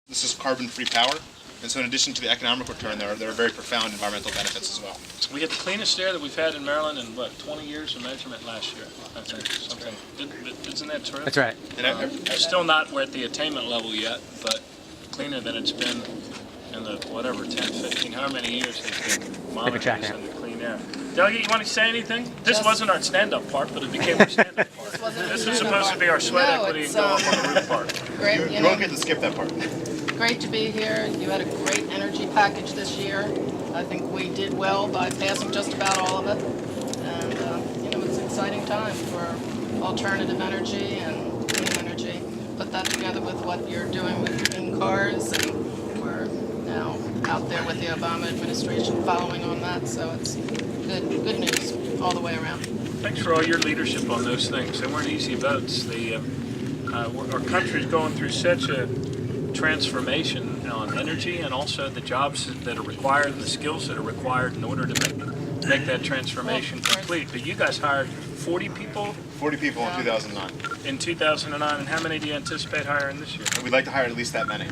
This is carbon-free power, and so in addition to the economic return, there are very profound environmental benefits as well. We had the cleanest air that we've had in Maryland in, what, 20 years of measurement last year, I think. Something. Isn't that true? That's right. We're still not at the attainment level yet, but cleaner than it's been in the, whatever, 10, 15, however many years they've been monitoring us in the clean air. Delegate, you want to say anything? This wasn't our stand-up part, but it became our stand-up part. This was supposed to be our sweat equity and go up on the roof part. Great, you won't get to skip that part. Great to be here. You had a great energy package this year. I think we did well by passing just about all of it. And, you know, it's an exciting time for alternative energy and clean energy. Put that together with what you're doing with green cars, and we're now out there with the Obama administration following on that, so it's good news all the way around. Thanks for all your leadership on those things. They weren't easy votes. Our country's going through such a transformation on energy, and also the jobs that are required and the skills that are required in order to make that transformation complete. But you guys hired 40 people? 40 people in 2009. In 2009, and how many do you anticipate hiring this year? And we'd like to hire at least that many.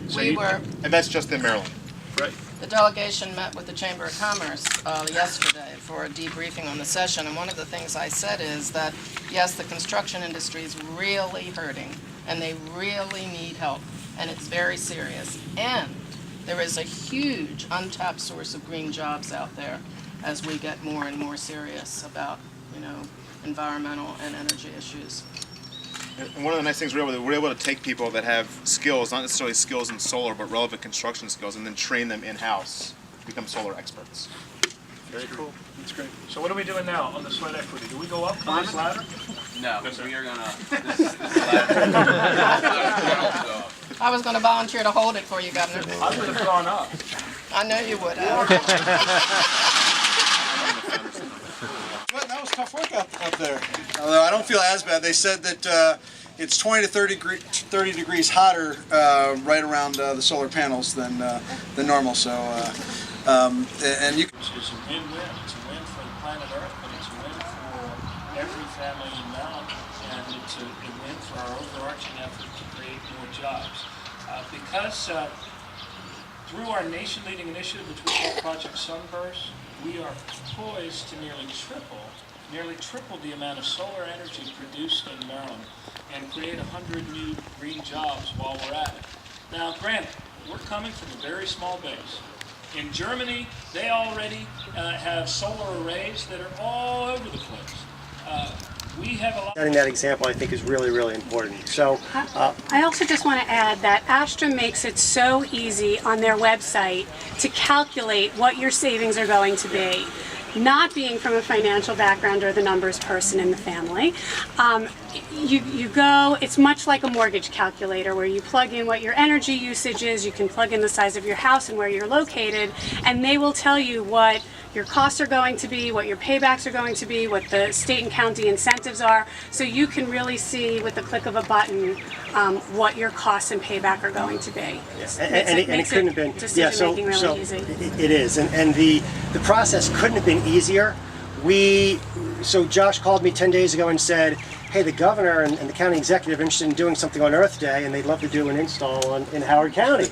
So and that's just in Maryland. Right. The delegation met with the Chamber of Commerce yesterday for a debriefing on the session, and one of the things I said is that, yes, the construction industry is really hurting, and they really need help, and it's very serious. And there is a huge untapped source of green jobs out there as we get more and more serious about, you know, environmental and energy issues. And one of the nice things we're able to take people that have skills, not necessarily skills in solar, but relevant construction skills, and then train them in-house to become solar experts. Very cool. That's great. So what are we doing now on the sweat equity? Do we go up on this ladder? No, we are gonna. I was going to volunteer to hold it for you, Governor. I would have gone up. I know you would. Well, that was tough work up there. Although I don't feel as bad. They said that it's 20 to 30 degrees hotter right around the solar panels than normal. So, and you. It's a win-win. It's a win for the planet Earth, but it's a win for every family in Maryland, and it's a win for our overarching effort to create more jobs. Because through our nation-leading initiative, which we call Project Sunburst, we are poised to nearly triple the amount of solar energy produced in Maryland and create 100 new green jobs while we're at it. Now, granted, we're coming from a very small base. In Germany, they already have solar arrays that are all over the place. We have a lot. Setting that example, I think, is really, really important. So, I also just want to add that Astrum makes it so easy on their website to calculate what your savings are going to be. Not being from a financial background or the numbers person in the family, you go, it's much like a mortgage calculator where you plug in what your energy usage is, you can plug in the size of your house and where you're located, and they will tell you what your costs are going to be, what your paybacks are going to be, what the state and county incentives are, so you can really see with the click of a button what your costs and payback are going to be. and it couldn't have been. Decision-making really easy. It is, and the process couldn't have been easier. So Josh called me 10 days ago and said, hey, the governor and the county executive are interested in doing something on Earth Day, and they'd love to do an install in Howard County.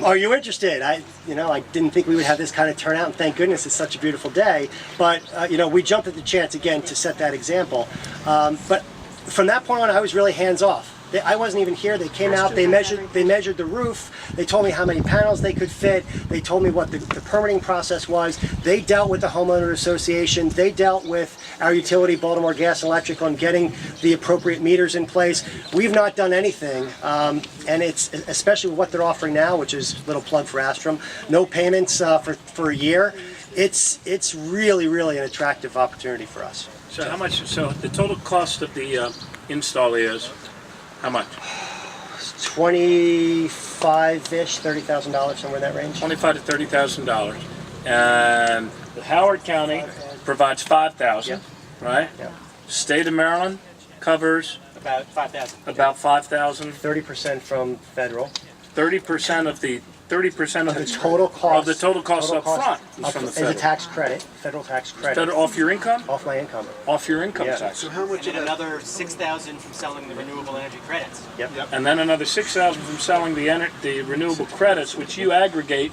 Are you interested? I didn't think we would have this kind of turnout, and thank goodness it's such a beautiful day. But we jumped at the chance again to set that example. But from that point on, I was really hands off. I wasn't even here. They came out, they measured the roof, they told me how many panels they could fit, they told me what the permitting process was, they dealt with the homeowner association, they dealt with our utility, Baltimore Gas and Electric, on getting the appropriate meters in place. We've not done anything, and it's, especially with what they're offering now, which is a little plug for Astrum, no payments for a year. It's really, really an attractive opportunity for us. So how much, so the total cost of the install is? How much? 25-ish, $30,000, somewhere in that range. $25,000 to $30,000, and Howard County provides $5,000, right? Yeah. State of Maryland covers About 5,000. about $5,000. 30% from federal. 30% of the 30% of The total cost. of the total cost up front is from the As a federal. tax credit, federal tax credit. Federal off your income? Off my income. Off your income Yeah. tax. So how much And of then that? another 6,000 from selling the renewable energy credits. And then another 6,000 from selling the renewable credits, which you aggregate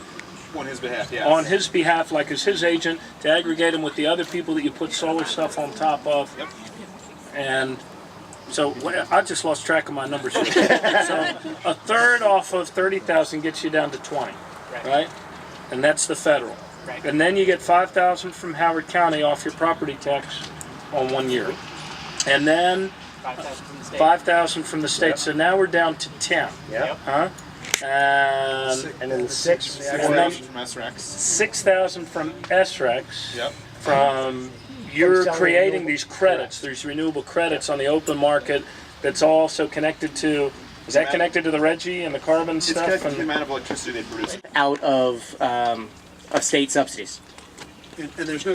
On his behalf, yeah. on his behalf, like as his agent, to aggregate them with the other people that you put solar stuff on top of. Yep. And so I just lost track of my numbers here. So a third off of 30,000 gets you down to 20, right? And that's the federal. Right. And then you get 5,000 from Howard County off your property tax on 1 year. And then 5,000 from the state. 5,000 from the state. So now we're down to 10. Yep. Huh? And And then 6 6,000 from SREX. 6,000 from SREX. Yep. From you're selling creating renewable- these credits. There's renewable credits on the open market that's also connected to. Is that connected to the Reggie and the carbon It's stuff? connected to the And amount of electricity they produce. Out of state subsidies. And there's no